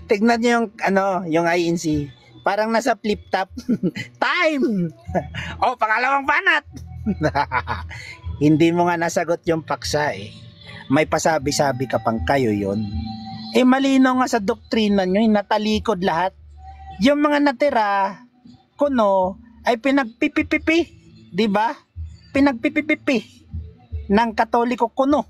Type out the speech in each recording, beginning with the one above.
tignan niyo yung ano, yung INC. Parang nasa flip top. Time. Oh, pangalawang banat. Hindi mo nga nasagot yung paksa eh. May pasabi-sabi ka pang kayo yon. Eh malino nga sa doktrina nyo, natalikod lahat. Yung mga natira, kuno, ay pinagpipipipi. Diba? Pinagpipipipi ng Katoliko kuno.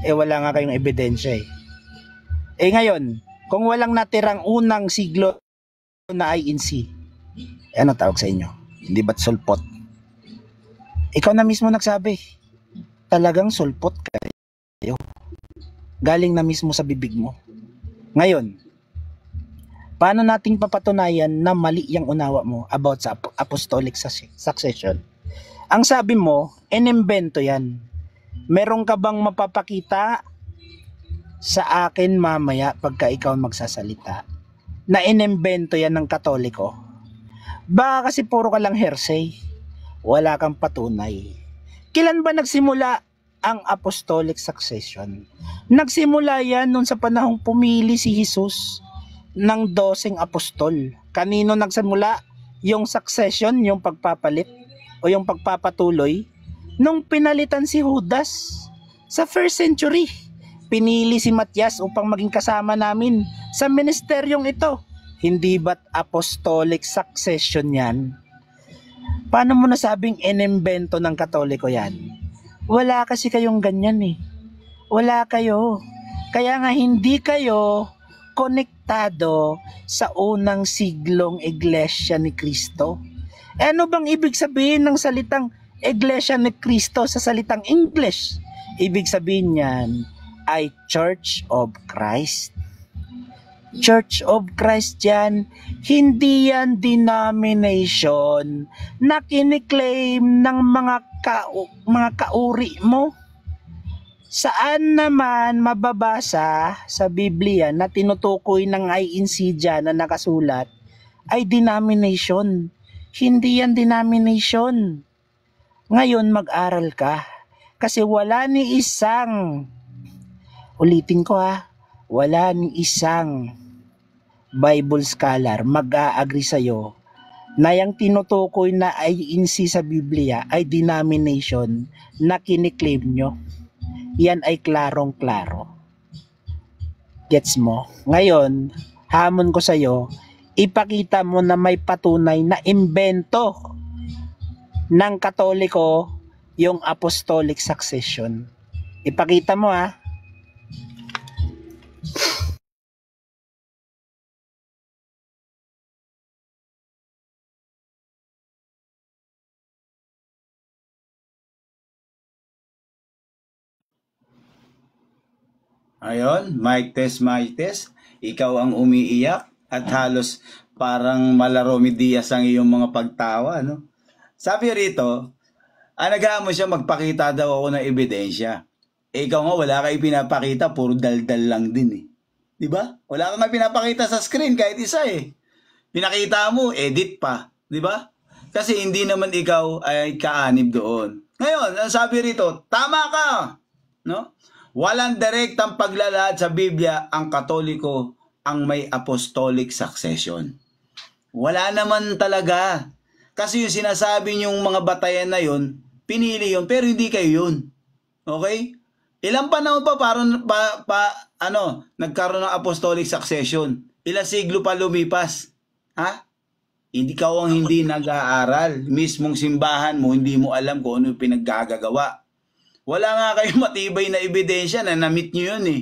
Eh wala nga kayong ebidensya eh. Eh ngayon, kung walang natirang unang siglo na INC, ano tawag sa inyo? Hindi ba't sulpot? Ikaw na mismo nagsabi, talagang sulpot kayo. Galing na mismo sa bibig mo. Ngayon, paano nating papatunayan na mali yung unawa mo about sa apostolic succession? Ang sabi mo, inimbento yan. Meron ka bang mapapakita sa akin mamaya pagka ikaw magsasalita na inimbento yan ng Katoliko? Baka kasi puro ka lang hearsay. Wala kang patunay. Kailan ba nagsimula ang apostolic succession? Nagsimula yan nung sa panahong pumili si Jesus ng 12 apostol. Kanino nagsimula yung succession, yung pagpapalit o yung pagpapatuloy? Nung pinalitan si Judas sa first century. Pinili si Matias upang maging kasama namin sa ministeryong ito. Hindi ba't apostolic succession yan? Paano mo nasabing inimbento ng Katoliko yan? Wala kasi kayong ganyan eh. Wala kayo. Kaya nga hindi kayo konektado sa unang siglong iglesia ni Kristo. Eh ano bang ibig sabihin ng salitang iglesia ni Kristo sa salitang English? Ibig sabihin niyan ay Church of Christ. Church of Christ yan, hindi yan denomination na kiniklaim ng mga kauri mo. Saan naman mababasa sa Biblia na tinutukoy ng INC dyan na nakasulat ay denomination. Hindi yan denomination. Ngayon mag-aral ka kasi wala ni isang, ulitin ko ha, wala ni isang Bible scholar mag-a-agree sa'yo na yung tinutukoy na INC sa Biblia ay denomination na kiniklaim nyo. Yan ay klarong-klaro. Gets mo? Ngayon, hamon ko sa'yo, ipakita mo na may patunay na imbento ng Katoliko yung apostolic succession. Ipakita mo ha. Ayon, mic test, mic test. Ikaw ang umiiyak at halos parang Malaromi Diaz ang iyong mga pagtawa, no? Sabi rito, anagaan mo siya magpakita daw ako ng ebidensya. Eh, ikaw nga wala kayo pinapakita, puro daldal lang din eh. Di ba? Wala kang nga pinapakita sa screen kahit isa eh. Pinakita mo, edit pa. Di ba? Kasi hindi naman ikaw ay kaanib doon. Ngayon, ang sabi rito, tama ka! No? Walang direktang paglalahad sa Biblia ang Katoliko ang may apostolic succession. Wala naman talaga. Kasi yung sinasabi niyong mga batayan na yun, pinili yun, pero hindi kayo yun. Okay? Ilang panahon pa nagkaroon ng apostolic succession? Ilang siglo pa lumipas? Ha? Hindi ka ang hindi nag-aaral. Mismong simbahan mo, hindi mo alam kung ano yung pinaggagawa. Wala nga kayong matibay na ebidensya na na-meet nyo yun eh.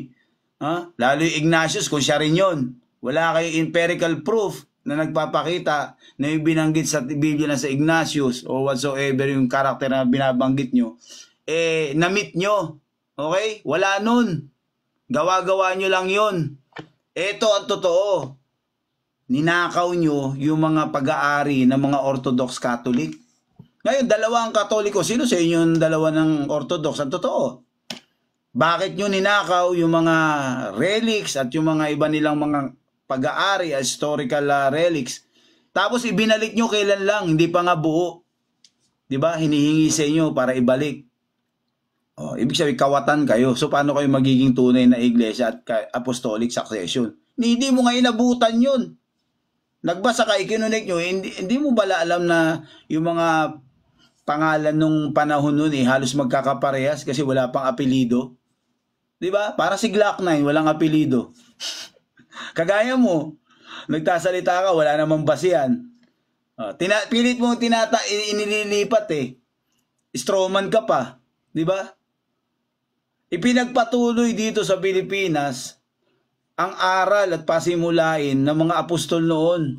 Ha? Lalo yung Ignatius, kung siya rin yun. Wala kayong empirical proof na nagpapakita na yung binanggit sa Biblia na sa Ignatius o whatsoever yung karakter na binabanggit nyo, eh, na-meet nyo. Okay? Wala nun. Gawa-gawa nyo lang yun. Ito ang totoo. Ninakaw nyo yung mga pag-aari ng mga Orthodox Catholic. Ngayon, dalawa ang Katoliko. Sino sa inyo yung dalawa ng Orthodox? Ang totoo. Bakit nyo ninakaw yung mga relics at yung mga iba nilang mga pag-aari, historical relics? Tapos ibinalik nyo kailan lang, hindi pa nga buo. Diba? Hinihingi sa inyo para ibalik. Ibig sabihin, kawatan kayo. So, paano kayo magiging tunay na iglesia at apostolic succession? Hindi mo nga inabutan yun. Nagbasa ka, ikinunik nyo, hindi mo bala alam na yung mga pangalan nung panahon nun halos magkakaparehas kasi wala pang apelido. Di ba? Para si Glock 9, walang apelido. Kagaya mo, nagtasalita ka, wala namang basihan. Pilit mo inililipat Strawman ka pa. Di ba? Ipinagpatuloy dito sa Pilipinas ang aral at pasimulain ng mga apostol noon.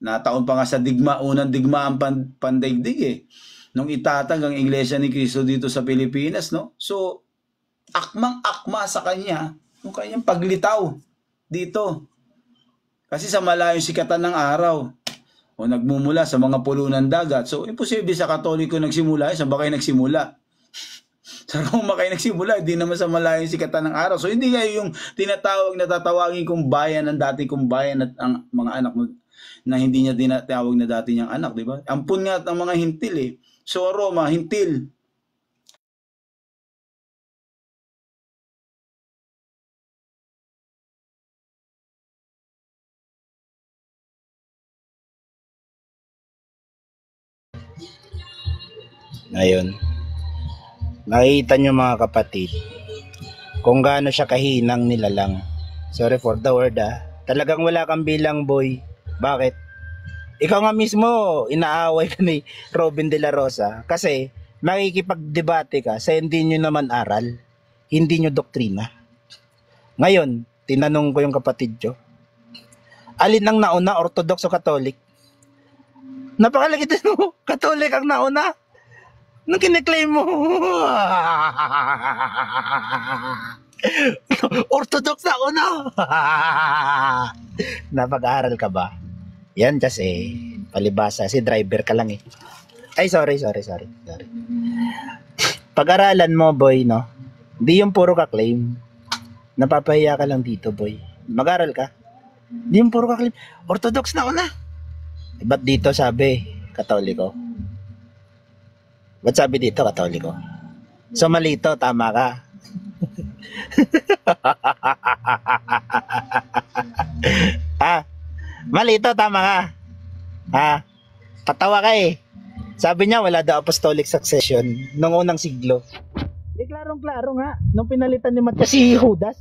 Nataon pa nga sa unang digmaan pandaigdig nung itatag ang Iglesia ni Cristo dito sa Pilipinas, no? So, akmang-akma sa kanya yung kanyang paglitaw dito. Kasi sa malayong sikatan ng araw, o nagmumula sa mga pulo ng dagat. So, imposible sa Katoliko nagsimula. Saan ba kayo nagsimula? Sa Roma kayo nagsimula, hindi naman sa malayong sikatan ng araw. So, hindi kayo yung tatawagin kong bayan ng dati kong bayan at ang mga anak mo na hindi niya tinatawag na dati niyang anak, di ba? Ampun nga ang mga hintil So, Roma, hintil. Ayun. Nakita nyo mga kapatid kung gaano siya kahinang nilalang. Sorry for the word Talagang wala kang bilang, boy. Bakit? Ikaw nga mismo inaaway ka ni Robin De La Rosa kasi makikipagdebate ka sa hindi nyo naman aral, hindi nyo doktrina. Ngayon, tinanong ko yung kapatid ko, alin ang nauna, Orthodox o Catholic? Napakalaki din mo, Catholic ang nauna. Nung kiniklaim mo, Orthodox na una. Napag-aaral ka ba? Yan kasi, palibasa, si driver ka lang Ay, sorry. Pag-aralan mo, boy, no? Di yung puro ka claim. Napapahiya ka lang dito, boy. Mag-aral ka. Di yung puro ka claim. Orthodox na una. Ba't dito sabi, Katoliko? Ba't sabi dito, Katoliko? So, malito, tama ka. Malito, tama ka. Tatawa ka Sabi niya, wala daw apostolic succession nung unang siglo. Klarong-klaro nga, nung pinalitan ni Matias si Judas.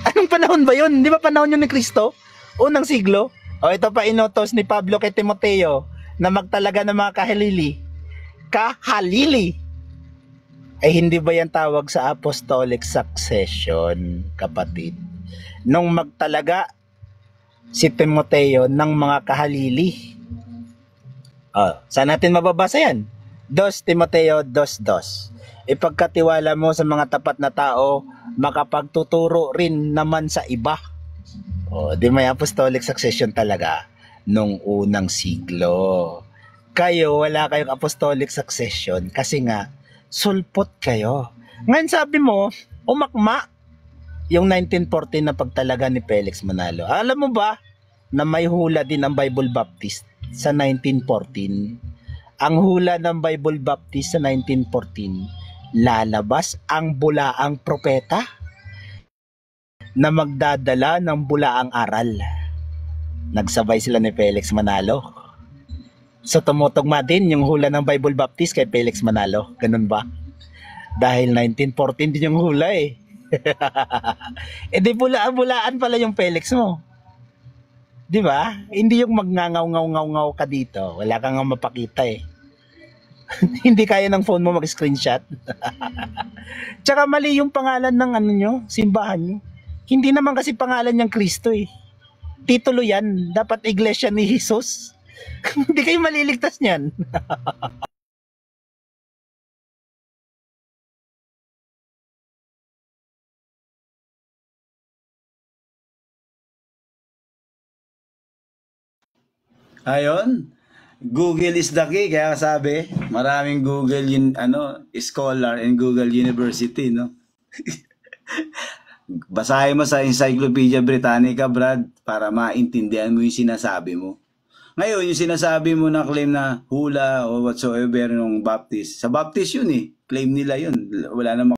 Anong panahon ba yun? Di ba panahon yun ni Cristo? Unang siglo? O ito pa inutos ni Pablo kay Timoteo na magtalaga ng mga kahalili. Ay hindi ba yan tawag sa apostolic succession, kapatid? Nung magtalaga si Timoteo ng mga kahalili. Saan natin mababasa yan? 2 Timoteo 2:2. Ipagkatiwala mo sa mga tapat na tao, makapagtuturo rin naman sa iba. Di may apostolic succession talaga nung unang siglo. Kayo, wala kayong apostolic succession kasi nga, sulpot kayo. Ngayon sabi mo, umakma yung 1914 na pagtalaga ni Felix Manalo. Alam mo ba na may hula din ang Bible Baptist sa 1914? Ang hula ng Bible Baptist sa 1914, lalabas ang bulaang propeta na magdadala ng bulaang aral. Nagsabay sila ni Felix Manalo. So tumutugma din yung hula ng Bible Baptist kay Felix Manalo. Ganun ba? Dahil 1914 din yung hula di bulaan pala yung Felix mo. Di ba? Hindi yung magngangaw-ngaw ka dito. Wala kang mapakita Hindi kaya ng phone mo mag-screenshot. Tsaka mali yung pangalan ng simbahan nyo. Hindi naman kasi pangalan niyang Kristo Titulo yan. Dapat Iglesia ni Jesus. Hindi kayo maliligtas niyan. Ayon, Google is the key. Kaya sabi, maraming Google scholar and Google University, no? Basahin mo sa Encyclopedia Britannica, Brad, para maintindihan mo yung sinasabi mo. Ngayon, yung sinasabi mo na claim na hula o whatsoever ng Baptist, sa Baptist yun Claim nila yun. Wala namang